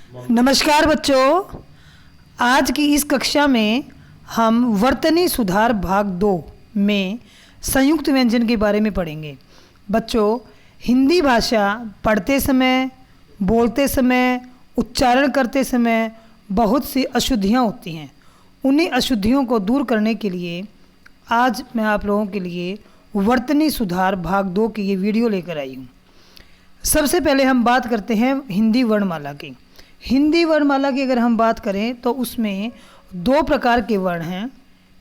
नमस्कार बच्चों, आज की इस कक्षा में हम वर्तनी सुधार भाग 2 में संयुक्त व्यंजन के बारे में पढ़ेंगे। बच्चों, हिंदी भाषा पढ़ते समय, बोलते समय, उच्चारण करते समय बहुत सी अशुद्धियाँ होती हैं। उन्हीं अशुद्धियों को दूर करने के लिए आज मैं आप लोगों के लिए वर्तनी सुधार भाग 2 की ये वीडियो लेकर आई हूँ। सबसे पहले हम बात करते हैं हिंदी वर्णमाला की। हिंदी वर्णमाला की अगर हम बात करें तो उसमें 2 प्रकार के वर्ण हैं।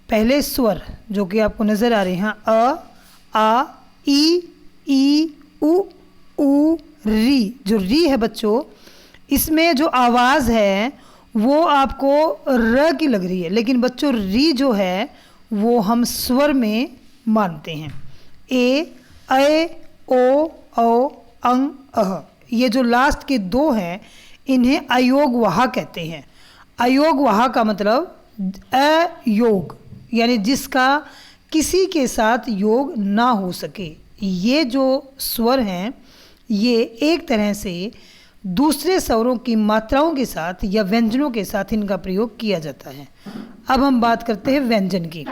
पहले स्वर जो कि आपको नज़र आ रहे हैं, अ, आ, ई, उ, री। जो री है बच्चों, इसमें जो आवाज़ है वो आपको र की लग रही है, लेकिन बच्चों री जो है वो हम स्वर में मानते हैं। ए, ओ, अंग, अह, ये जो लास्ट के 2 हैं इन्हें अयोगवाह कहते हैं। अयोगवाह का मतलब अयोग, यानी जिसका किसी के साथ योग ना हो सके। ये जो स्वर हैं ये एक तरह से दूसरे स्वरों की मात्राओं के साथ या व्यंजनों के साथ इनका प्रयोग किया जाता है। अब हम बात करते हैं व्यंजन की।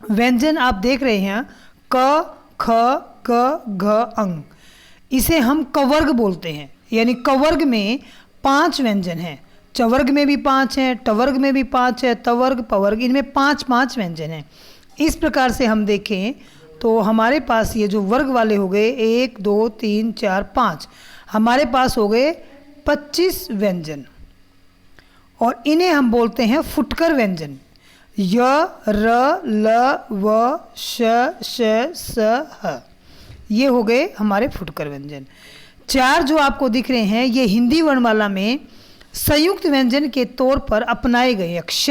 व्यंजन आप देख रहे हैं, क, ख, ग, घ, अंग। इसे हम कवर्ग बोलते हैं, यानी कवर्ग में 5 व्यंजन हैं। चवर्ग में भी 5 हैं, टवर्ग में भी 5 है, तवर्ग, पवर्ग, इनमें 5 व्यंजन हैं। इस प्रकार से हम देखें तो हमारे पास ये जो वर्ग वाले हो गए 1, 2, 3, 4, 5, हमारे पास हो गए 25 व्यंजन, और इन्हें हम बोलते हैं फुटकर व्यंजन। य, र, ल, व, श, स, ह, ये हो गए हमारे फुटकर व्यंजन। 4 जो आपको दिख रहे हैं ये हिंदी वर्णमाला में संयुक्त व्यंजन के तौर पर अपनाए गए हैं। क्ष,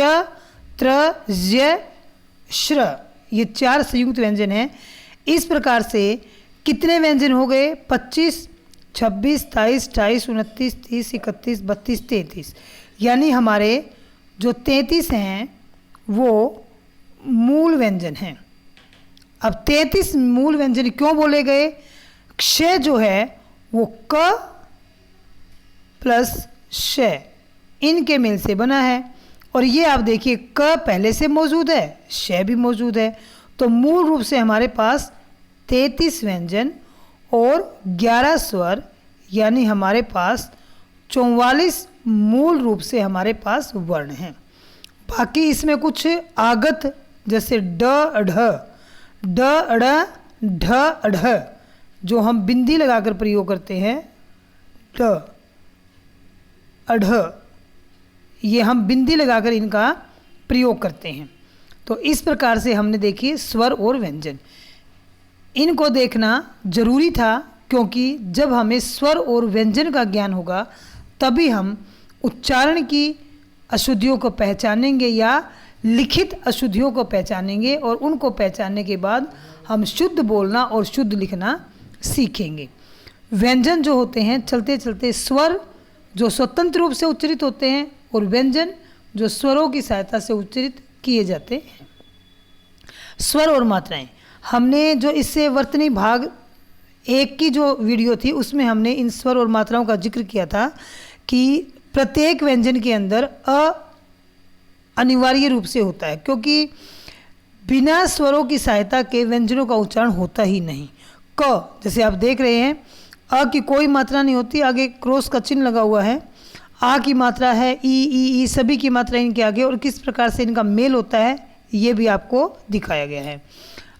त्र, ज्य, श्र, ये 4 संयुक्त व्यंजन हैं। इस प्रकार से कितने व्यंजन हो गए? 25, 26, 27, 28, 29, 30, 31, 32, 33, यानी हमारे जो 33 हैं वो मूल व्यंजन हैं। अब 33 मूल व्यंजन क्यों बोले गए? क्ष जो है वो क प्लस श, इनके मेल से बना है, और ये आप देखिए क पहले से मौजूद है, श भी मौजूद है, तो मूल रूप से हमारे पास 33 व्यंजन और 11 स्वर, यानी हमारे पास 44 मूल रूप से हमारे पास वर्ण हैं। बाकी इसमें कुछ आगत जैसे ड, ढ, ड, अड़, ढ, अढ़, जो हम बिंदी लगाकर प्रयोग करते हैं, ड, अढ़, ये हम बिंदी लगाकर इनका प्रयोग करते हैं। तो इस प्रकार से हमने देखी स्वर और व्यंजन। इनको देखना जरूरी था, क्योंकि जब हमें स्वर और व्यंजन का ज्ञान होगा तभी हम उच्चारण की अशुद्धियों को पहचानेंगे या लिखित अशुद्धियों को पहचानेंगे, और उनको पहचानने के बाद हम शुद्ध बोलना और शुद्ध लिखना सीखेंगे। व्यंजन जो होते हैं चलते चलते स्वर जो स्वतंत्र रूप से उच्चरित होते हैं, और व्यंजन जो स्वरों की सहायता से उच्चरित किए जाते हैं। स्वर और मात्राएं, हमने जो इससे वर्तनी भाग 1 की जो वीडियो थी उसमें हमने इन स्वर और मात्राओं का जिक्र किया था कि प्रत्येक व्यंजन के अंदर अ अनिवार्य रूप से होता है, क्योंकि बिना स्वरों की सहायता के व्यंजनों का उच्चारण होता ही नहीं। क जैसे आप देख रहे हैं, अ की कोई मात्रा नहीं होती, आगे क्रॉस का चिन्ह लगा हुआ है। आ की मात्रा है, ई, सभी की मात्रा इनके आगे, और किस प्रकार से इनका मेल होता है ये भी आपको दिखाया गया है।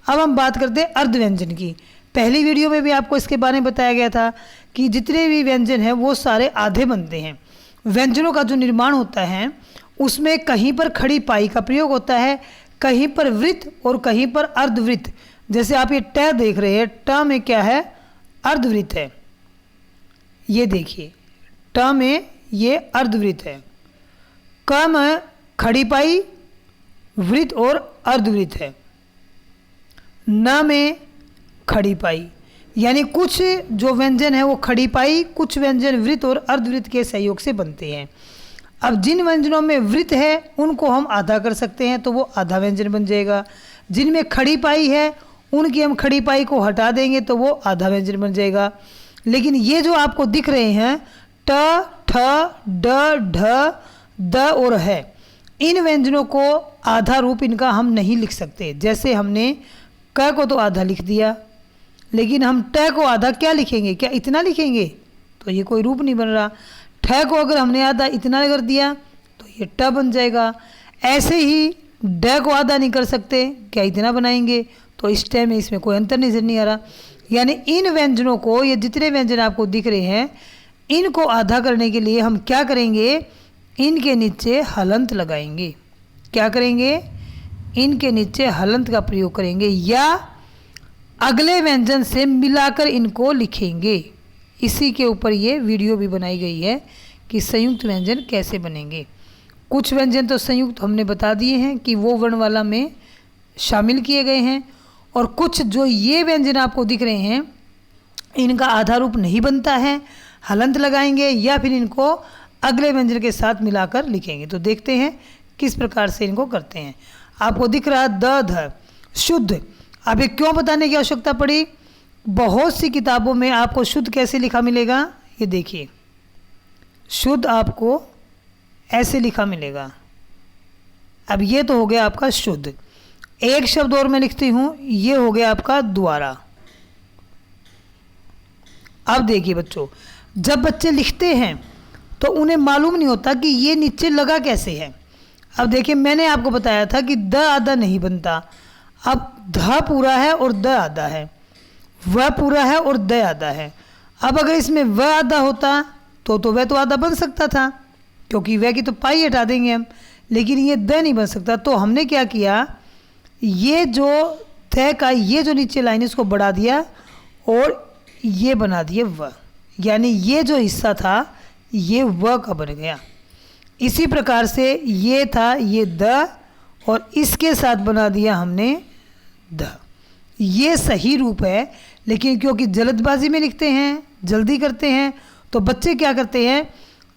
अब हम बात करते हैं अर्ध व्यंजन की। पहली वीडियो में भी आपको इसके बारे में बताया गया था कि जितने भी व्यंजन हैं वो सारे आधे बनते हैं। व्यंजनों का जो निर्माण होता है उसमें कहीं पर खड़ी पाई का प्रयोग होता है, कहीं पर वृत्त और कहीं पर अर्धवृत्त। जैसे आप ये ट देख रहे हैं, ट में क्या है? अर्धवृत्त है। ये देखिए ट में ये अर्धवृत्त है। क में खड़ी पाई, वृत्त और अर्धवृत्त है। न में खड़ी पाई, यानी कुछ जो व्यंजन है वो खड़ी पाई, कुछ व्यंजन वृत्त और अर्धवृत्त के सहयोग से बनते हैं। अब जिन व्यंजनों में वृत्त है उनको हम आधा कर सकते हैं तो वो आधा व्यंजन बन जाएगा। जिनमें खड़ी पाई है उनकी हम खड़ी पाई को हटा देंगे तो वो आधा व्यंजन बन जाएगा। लेकिन ये जो आपको दिख रहे हैं ट, ठ, ड, ढ, द और है, इन व्यंजनों को आधा रूप इनका हम नहीं लिख सकते। जैसे हमने क को तो आधा लिख दिया, लेकिन हम ट को आधा क्या लिखेंगे, क्या इतना लिखेंगे? तो ये कोई रूप नहीं बन रहा। ठ को अगर हमने आधा इतना कर दिया तो ये ट बन जाएगा। ऐसे ही ड को आधा नहीं कर सकते, क्या इतना बनाएंगे? तो इस ट में इसमें कोई अंतर नजर नहीं आ रहा। यानी इन व्यंजनों को, ये जितने व्यंजन आपको दिख रहे हैं, इनको आधा करने के लिए हम क्या करेंगे, इनके नीचे हलंत लगाएंगे। क्या करेंगे? इनके नीचे हलंत का प्रयोग करेंगे या अगले व्यंजन से मिलाकर इनको लिखेंगे। इसी के ऊपर ये वीडियो भी बनाई गई है कि संयुक्त व्यंजन कैसे बनेंगे। कुछ व्यंजन तो संयुक्त हमने बता दिए हैं कि वो वर्णमाला में शामिल किए गए हैं, और कुछ जो ये व्यंजन आपको दिख रहे हैं इनका आधा रूप नहीं बनता है, हलंत लगाएंगे या फिर इनको अगले व्यंजन के साथ मिलाकर लिखेंगे। तो देखते हैं किस प्रकार से इनको करते हैं। आपको दिख रहा है द, ध, शुद्ध। अब ये क्यों बताने की आवश्यकता पड़ी? बहुत सी किताबों में आपको शुद्ध कैसे लिखा मिलेगा, ये देखिए, शुद्ध आपको ऐसे लिखा मिलेगा। अब ये तो हो गया आपका शुद्ध। एक शब्द और मैं लिखती हूँ, ये हो गया आपका द्वारा। अब देखिए बच्चों, जब बच्चे लिखते हैं तो उन्हें मालूम नहीं होता कि ये नीचे लगा कैसे है। अब देखिए, मैंने आपको बताया था कि द आधा नहीं बनता। अब ध पूरा है और द आधा है, व पूरा है और द आधा है। अब अगर इसमें व आधा होता तो वह तो आधा बन सकता था, क्योंकि वह की तो पाई हटा देंगे हम, लेकिन ये द नहीं बन सकता। तो हमने क्या किया, ये जो थ का ये जो नीचे लाइन इसको बढ़ा दिया और ये बना दिए व, यानी ये जो हिस्सा था ये व का बन गया। इसी प्रकार से ये था ये द, और इसके साथ बना दिया हमने ध। ये सही रूप है, लेकिन क्योंकि जल्दबाजी में लिखते हैं, जल्दी करते हैं, तो बच्चे क्या करते हैं,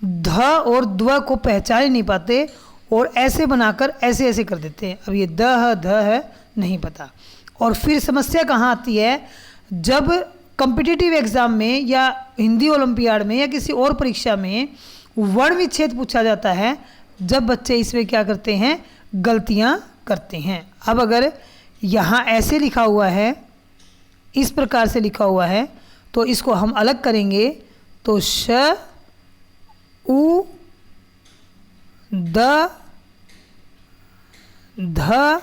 ध और द्व को पहचान ही नहीं पाते और ऐसे बनाकर ऐसे ऐसे कर देते हैं। अब ये द है, ध है, नहीं पता। और फिर समस्या कहाँ आती है, जब कॉम्पिटिटिव एग्ज़ाम में या हिंदी ओलंपियाड में या किसी और परीक्षा में वर्ण विच्छेद पूछा जाता है, जब बच्चे इसमें क्या करते हैं, गलतियाँ करते हैं। अब अगर यहाँ ऐसे लिखा हुआ है, इस प्रकार से लिखा हुआ है, तो इसको हम अलग करेंगे तो श, उ, द, ध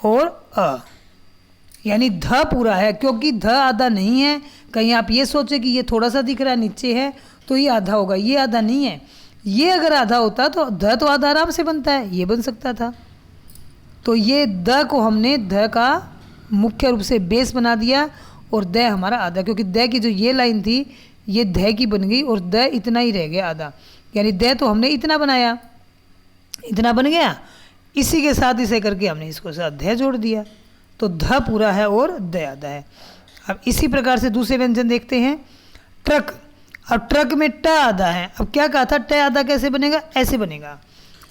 और अ, यानी ध पूरा है, क्योंकि ध आधा नहीं है। कहीं आप ये सोचे कि ये थोड़ा सा दिख रहा है नीचे है तो ये आधा होगा, ये आधा नहीं है। ये अगर आधा होता तो ध तो आधा आराम से बनता है, ये बन सकता था। तो ये द को हमने ध का मुख्य रूप से बेस बना दिया और द हमारा आधा, क्योंकि द की जो ये लाइन थी ये ध की बन गई और द इतना ही रह गया आधा, यानी द तो हमने इतना बनाया, इतना बन गया। इसी के साथ इसे करके हमने इसको साथ ध जोड़ दिया, तो ध पूरा है और द आधा है। अब इसी प्रकार से दूसरे व्यंजन देखते हैं, ट्रक। अब ट्रक में ट आधा है। अब क्या कहा था, ट आधा कैसे बनेगा, ऐसे बनेगा।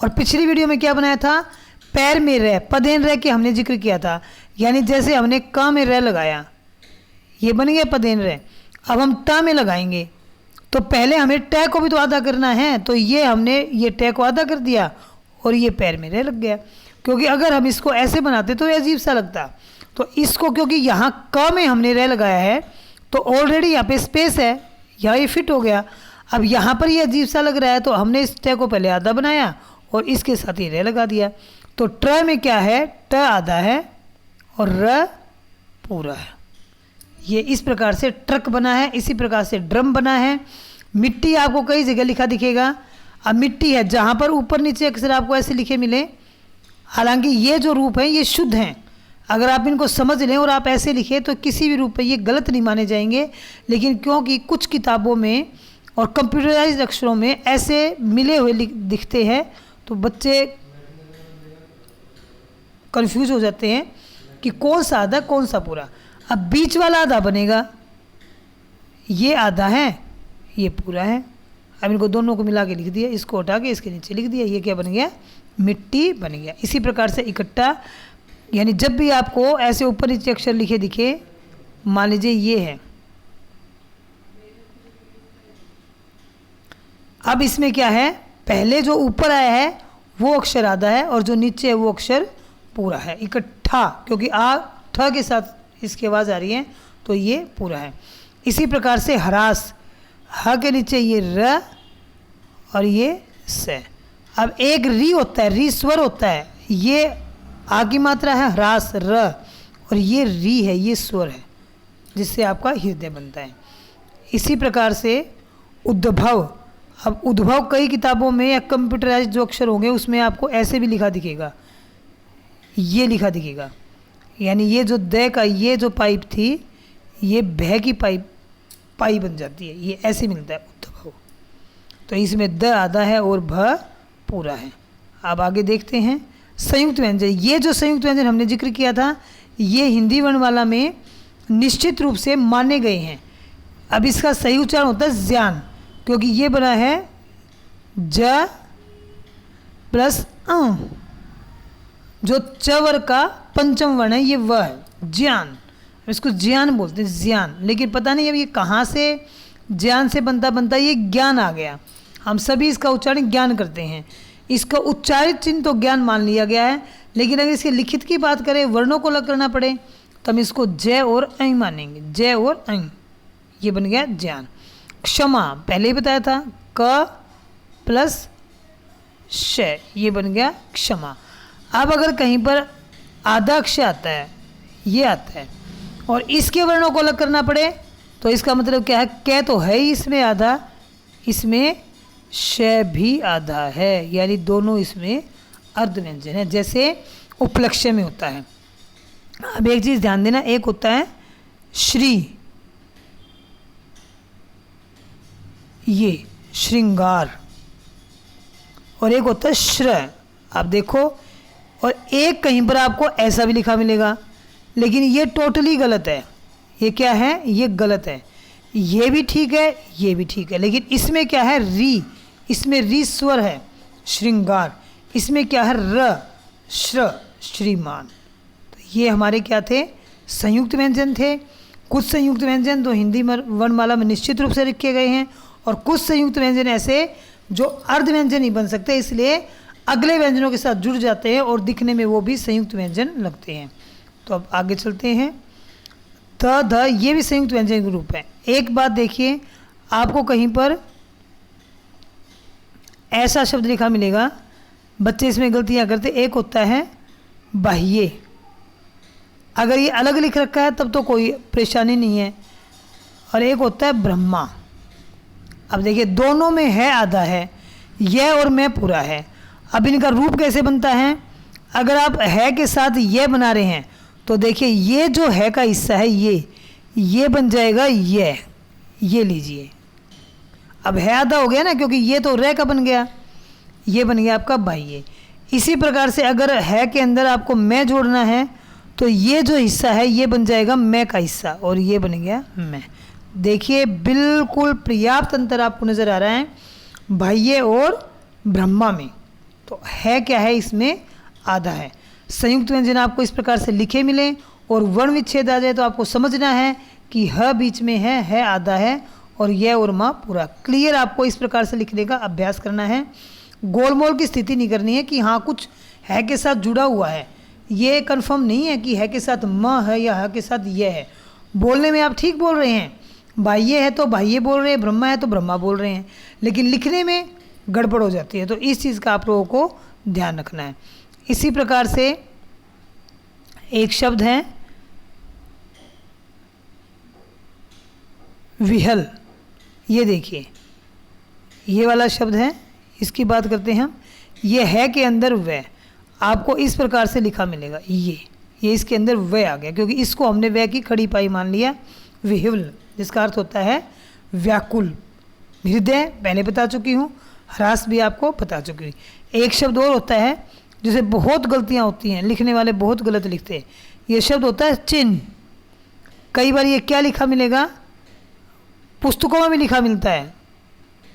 और पिछली वीडियो में क्या बनाया था, पैर में रह, पदेन रह के हमने जिक्र किया था, यानी जैसे हमने क में रह लगाया, ये बन गया पदेन रह। अब हम ट में लगाएंगे तो पहले हमें ट को भी तो आधा करना है, तो ये हमने ये ट को आधा कर दिया और ये पैर में रह लग गया। क्योंकि अगर हम इसको ऐसे बनाते तो ये अजीब सा लगता, तो इसको क्योंकि यहाँ क में हमने रह लगाया है तो ऑलरेडी यहाँ पे स्पेस है, यहाँ ये फिट हो गया। अब यहाँ पर ये अजीब सा लग रहा है, तो हमने इस ट को पहले आधा बनाया और इसके साथ ही रह लगा दिया। तो ट्र में क्या है, ट आधा है और र पूरा है। ये इस प्रकार से ट्रक बना है। इसी प्रकार से ड्रम बना है। मिट्टी आपको कई जगह लिखा दिखेगा। अब मिट्टी है, जहाँ पर ऊपर नीचे अक्सर आपको ऐसे लिखे मिले, हालांकि ये जो रूप हैं ये शुद्ध हैं। अगर आप इनको समझ लें और आप ऐसे लिखें तो किसी भी रूप पे ये गलत नहीं माने जाएंगे। लेकिन क्योंकि कुछ किताबों में और कंप्यूटराइज्ड अक्षरों में ऐसे मिले हुए दिखते हैं तो बच्चे कंफ्यूज हो जाते हैं कि कौन सा आधा कौन सा पूरा। अब बीच वाला आधा बनेगा, ये आधा है ये पूरा है। अब इनको दोनों को मिला के लिख दिया, इसको हटा के इसके नीचे लिख दिया, ये क्या बन गया, मिट्टी बन गया। इसी प्रकार से इकट्ठा, यानी जब भी आपको ऐसे ऊपर नीचे अक्षर लिखे दिखे, मान लीजिए ये है, अब इसमें क्या है, पहले जो ऊपर आया है वो अक्षर आधा है और जो नीचे है वो अक्षर पूरा है इकट्ठा, क्योंकि आ ठ के साथ इसकी आवाज़ आ रही है तो ये पूरा है। इसी प्रकार से ह्रास, ह के नीचे ये र और ये स। अब एक री होता है, री स्वर होता है, ये आ की मात्रा है, ह्रास र, और ये री है, ये स्वर है जिससे आपका हृदय बनता है। इसी प्रकार से उद्भव, अब उद्भव कई किताबों में या कंप्यूटराइज जो अक्षर होंगे उसमें आपको ऐसे भी लिखा दिखेगा, ये लिखा दिखेगा, यानी ये जो द का ये जो पाइप थी ये भय की पाई बन जाती है, ये ऐसे मिलता है उद्भव। तो इसमें द आधा है और भ पूरा है। अब आगे देखते हैं संयुक्त व्यंजन। ये जो संयुक्त व्यंजन हमने जिक्र किया था ये हिंदी वर्णमाला में निश्चित रूप से माने गए हैं। अब इसका सही उच्चारण होता है ज्ञान, क्योंकि ये बना है ज प्लस अ, जो च वर्ग का पंचम वर्ण है ये व है, ज्ञान। इसको ज्ञान बोलते हैं, ज्ञान। लेकिन पता नहीं अब ये कहाँ से ज्ञान से बनता बनता ये ज्ञान आ गया। हम सभी इसका उच्चारण ज्ञान करते हैं, इसका उच्चारित चिन्ह तो ज्ञान मान लिया गया है, लेकिन अगर इसके लिखित की बात करें, वर्णों को अलग करना पड़े तो हम इसको जय और ऐ मानेंगे, जय और ऐ, ये बन गया ज्ञान। क्षमा पहले ही बताया था, क प्लस श, ये बन गया क्षमा। अब अगर कहीं पर आधा अक्षर आता है, ये आता है, और इसके वर्णों को अलग करना पड़े तो इसका मतलब क्या है, कै तो है ही इसमें आधा, इसमें श भी आधा है, यानी दोनों इसमें अर्ध व्यंजन है, जैसे उपलक्ष्य में होता है। अब एक चीज़ ध्यान देना, एक होता है श्री, ये श्रृंगार, और एक होता है श्र। आप देखो, और एक कहीं पर आपको ऐसा भी लिखा मिलेगा, लेकिन ये टोटली गलत है। ये क्या है, ये गलत है। ये भी ठीक है, ये भी ठीक है, लेकिन इसमें क्या है री, इसमें री स्वर है श्रृंगार, इसमें क्या है र, श्र, श्रीमान। तो ये हमारे क्या थे, संयुक्त व्यंजन थे। कुछ संयुक्त व्यंजन तो हिंदी वर्णमाला में निश्चित रूप से रखे गए हैं, और कुछ संयुक्त व्यंजन ऐसे जो अर्ध व्यंजन ही बन सकते हैं, इसलिए अगले व्यंजनों के साथ जुड़ जाते हैं और दिखने में वो भी संयुक्त व्यंजन लगते हैं। तो अब आगे चलते हैं। त ध ये भी संयुक्त व्यंजन के रूप है। एक बात देखिए, आपको कहीं पर ऐसा शब्द लिखा मिलेगा, बच्चे इसमें गलतियां करते। एक होता है बाह्य, अगर ये अलग लिख रखा है तब तो कोई परेशानी नहीं है, और एक होता है ब्रह्मा। अब देखिए दोनों में है आधा है, यह और मैं पूरा है। अब इनका रूप कैसे बनता है, अगर आप है के साथ ये बना रहे हैं तो देखिए ये जो है का हिस्सा है ये बन जाएगा ये लीजिए। अब है आधा हो गया ना, क्योंकि ये तो रह का बन गया, ये बन गया आपका बाह्य। इसी प्रकार से अगर है के अंदर आपको मैं जोड़ना है तो ये जो हिस्सा है ये बन जाएगा मैं का हिस्सा, और ये बन गया मैं। देखिए बिल्कुल पर्याप्त अंतर आपको नज़र आ रहा है बाह्य और ब्रह्मा में। तो है क्या है, इसमें आधा है। संयुक्त व्यंजन आपको इस प्रकार से लिखे मिले और वर्ण विच्छेद आ जाए तो आपको समझना है कि ह बीच में है आधा है, और यह और माँ पूरा। क्लियर आपको इस प्रकार से लिखने का अभ्यास करना है। गोलमोल की स्थिति नहीं करनी है कि हाँ कुछ है के साथ जुड़ा हुआ है, ये कंफर्म नहीं है कि है के साथ म है या ह के साथ यह है। बोलने में आप ठीक बोल रहे हैं, बाह्य है तो बाह्य बोल रहे हैं, ब्रह्मा है तो ब्रह्मा बोल रहे हैं, लेकिन लिखने में गड़बड़ हो जाती है। तो इस चीज़ का आप लोगों को ध्यान रखना है। इसी प्रकार से एक शब्द है विहल, ये देखिए ये वाला शब्द है, इसकी बात करते हैं हम। ये है के अंदर वह, आपको इस प्रकार से लिखा मिलेगा, ये इसके अंदर वह आ गया, क्योंकि इसको हमने वह की खड़ी पाई मान लिया। विह्वल जिसका अर्थ होता है व्याकुल। हृदय पहले बता चुकी हूँ, ह्रास भी आपको बता चुकी हूँ। एक शब्द और होता है जिसे बहुत गलतियाँ होती हैं, लिखने वाले बहुत गलत लिखते हैं। ये शब्द होता है चिन्ह। कई बार ये क्या लिखा मिलेगा, पुस्तकों में भी लिखा मिलता है।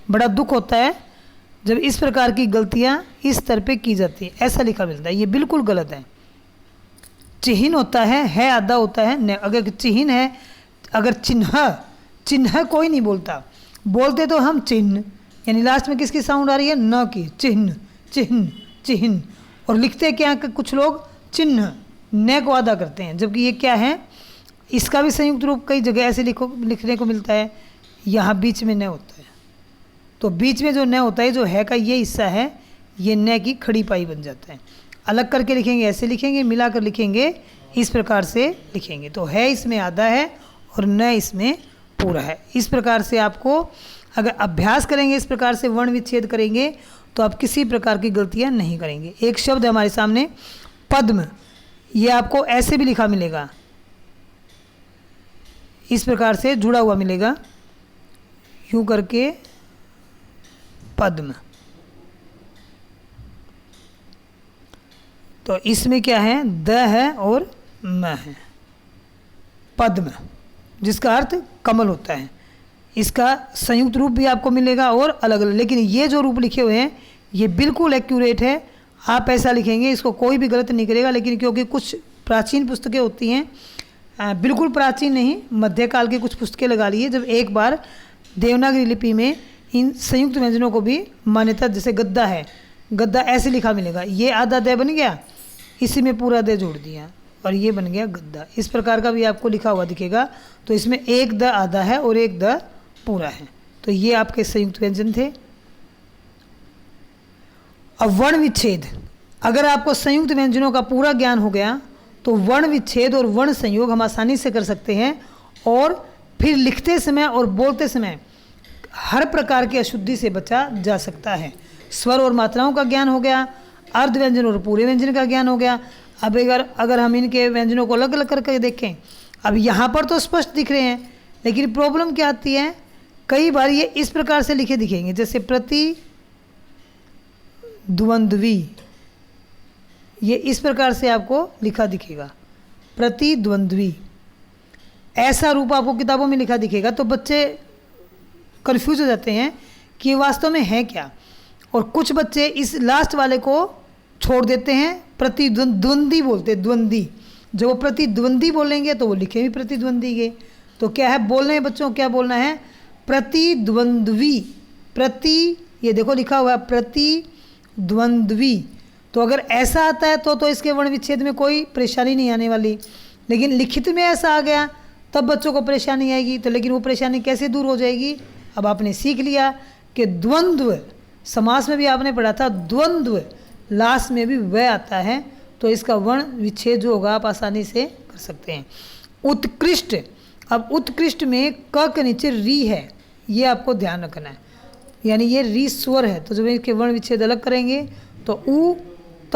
बड़ा दुख होता है जब इस प्रकार की गलतियाँ इस स्तर पे की जाती है, ऐसा लिखा मिलता है, ये बिल्कुल गलत है। चिन्ह होता है आधा होता है। अगर चिन्ह है, अगर चिन्ह कोई नहीं बोलता, बोलते तो हम चिन्ह, यानी लास्ट में किसकी साउंड आ रही है, न की, चिन्ह चिन्ह चिन्ह। और लिखते क्या कि कुछ लोग चिन्ह न को अदा करते हैं, जबकि ये क्या है, इसका भी संयुक्त रूप कई जगह ऐसे लिखने को मिलता है, यहाँ बीच में न होता है। तो बीच में जो न होता है, जो है का ये हिस्सा है, ये न की खड़ी पाई बन जाता है। अलग करके लिखेंगे ऐसे लिखेंगे, मिलाकर लिखेंगे इस प्रकार से लिखेंगे। तो है इसमें आधा है और न इसमें पूरा है। इस प्रकार से आपको अगर अभ्यास करेंगे, इस प्रकार से वर्ण विच्छेद करेंगे, तो आप किसी प्रकार की गलतियां नहीं करेंगे। एक शब्द है हमारे सामने पद्म, ये आपको ऐसे भी लिखा मिलेगा, इस प्रकार से जुड़ा हुआ मिलेगा, यूं करके पद्म। तो इसमें क्या है, द है और म है, पद्म, जिसका अर्थ कमल होता है। इसका संयुक्त रूप भी आपको मिलेगा और अलग अलग, लेकिन ये जो रूप लिखे हुए हैं ये बिल्कुल एक्यूरेट है। आप ऐसा लिखेंगे, इसको कोई भी गलत नहीं करेगा। लेकिन क्योंकि कुछ प्राचीन पुस्तकें होती हैं, बिल्कुल प्राचीन नहीं, मध्यकाल की कुछ पुस्तकें लगा ली है, जब एक बार देवनागरी लिपि में इन संयुक्त व्यंजनों को भी मान्यता, जैसे गद्दा है, गद्दा ऐसे लिखा मिलेगा, ये आधा द बन गया, इसी में पूरा द जोड़ दिया और ये बन गया गद्दा। इस प्रकार का भी आपको लिखा हुआ दिखेगा। तो इसमें एक द आधा है और एक द पूरा है। तो ये आपके संयुक्त व्यंजन थे। अब वर्ण विच्छेद, अगर आपको संयुक्त व्यंजनों का पूरा ज्ञान हो गया तो वर्ण विच्छेद और वर्ण संयोग हम आसानी से कर सकते हैं, और फिर लिखते समय और बोलते समय हर प्रकार की अशुद्धि से बचा जा सकता है। स्वर और मात्राओं का ज्ञान हो गया, अर्ध व्यंजन और पूरे व्यंजन का ज्ञान हो गया। अब अगर हम इनके व्यंजनों को अलग अलग करके देखें, अब यहाँ पर तो स्पष्ट दिख रहे हैं, लेकिन प्रॉब्लम क्या आती है, कई बार ये इस प्रकार से लिखे दिखेंगे, जैसे प्रतिद्वंद्वी, ये इस प्रकार से आपको लिखा दिखेगा, प्रतिद्वंद्वी, ऐसा रूप आपको किताबों में लिखा दिखेगा। तो बच्चे कंफ्यूज हो जाते हैं कि ये वास्तव में है क्या, और कुछ बच्चे इस लास्ट वाले को छोड़ देते हैं, प्रतिद्वंदी बोलते, द्वंदी, जो वो प्रतिद्वंदी बोलेंगे तो वो लिखे भी प्रतिद्वंदी के। तो क्या है बोलना है बच्चों, क्या बोलना है, प्रतिद्वंद्वी, प्रति, ये देखो लिखा हुआ है प्रतिद्वंद्वी। तो अगर ऐसा आता है तो इसके वर्ण विच्छेद में कोई परेशानी नहीं आने वाली, लेकिन लिखित में ऐसा आ गया तब बच्चों को परेशानी आएगी। तो लेकिन वो परेशानी कैसे दूर हो जाएगी, अब आपने सीख लिया कि द्वंद्व, समास में भी आपने पढ़ा था द्वंद्व, लास्ट में भी वह आता है, तो इसका वर्ण विच्छेद जो होगा आप आसानी से कर सकते हैं। उत्कृष्ट, अब उत्कृष्ट में क के नीचे री है, ये आपको ध्यान रखना है, यानी ये री स्वर है। तो जब इसके वर्ण विच्छेद अलग करेंगे तो उ, त,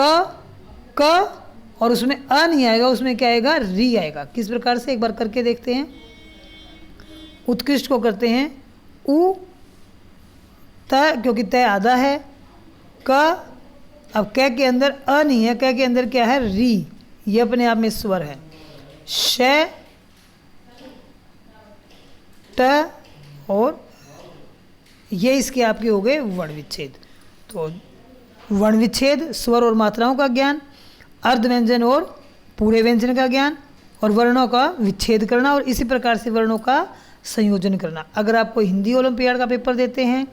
क, और उसमें अ नहीं आएगा, उसमें क्या आएगा, री आएगा। किस प्रकार से, एक बार करके देखते हैं। उत्कृष्ट को करते हैं उ, त, क्योंकि त आधा है, क, अब क के अंदर अ नहीं है, क के अंदर क्या है, री, ये अपने आप में स्वर है। श, ट, और ये इसके आपके हो गए वर्ण विच्छेद। तो वर्ण विच्छेद, स्वर और मात्राओं का ज्ञान, अर्ध व्यंजन और पूरे व्यंजन का ज्ञान, और वर्णों का विच्छेद करना, और इसी प्रकार से वर्णों का संयोजन करना। अगर आपको हिंदी ओलंपियाड का पेपर देते हैं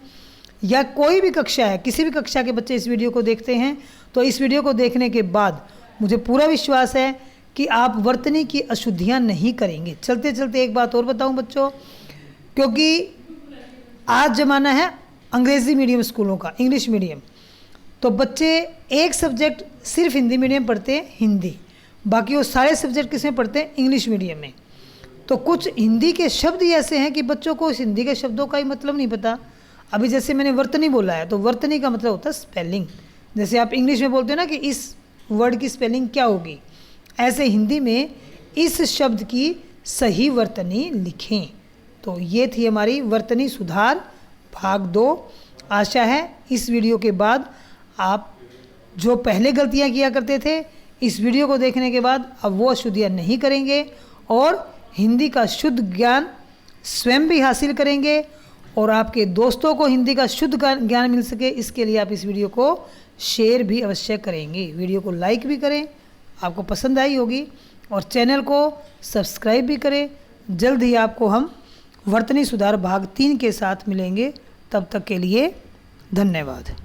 या कोई भी कक्षा है, किसी भी कक्षा के बच्चे इस वीडियो को देखते हैं, तो इस वीडियो को देखने के बाद मुझे पूरा विश्वास है कि आप वर्तनी की अशुद्धियाँ नहीं करेंगे। चलते चलते एक बात और बताऊँ बच्चों, क्योंकि आज ज़माना है अंग्रेज़ी मीडियम स्कूलों का, इंग्लिश मीडियम, तो बच्चे एक सब्जेक्ट सिर्फ हिंदी मीडियम पढ़ते हैं, हिंदी, बाकी वो सारे सब्जेक्ट किस में पढ़ते हैं, इंग्लिश मीडियम में। तो कुछ हिंदी के शब्द ही ऐसे हैं कि बच्चों को उस हिंदी के शब्दों का ही मतलब नहीं पता। अभी जैसे मैंने वर्तनी बोला है, तो वर्तनी का मतलब होता है स्पेलिंग। जैसे आप इंग्लिश में बोलते हो ना कि इस वर्ड की स्पेलिंग क्या होगी, ऐसे हिंदी में इस शब्द की सही वर्तनी लिखें। तो ये थी हमारी वर्तनी सुधार भाग 2। आशा है इस वीडियो के बाद आप जो पहले गलतियां किया करते थे, इस वीडियो को देखने के बाद अब वो अशुद्धियाँ नहीं करेंगे और हिंदी का शुद्ध ज्ञान स्वयं भी हासिल करेंगे, और आपके दोस्तों को हिंदी का शुद्ध ज्ञान मिल सके, इसके लिए आप इस वीडियो को शेयर भी अवश्य करेंगे। वीडियो को लाइक भी करें, आपको पसंद आई होगी, और चैनल को सब्सक्राइब भी करें। जल्द ही आपको हम वर्तनी सुधार भाग 3 के साथ मिलेंगे। तब तक के लिए धन्यवाद।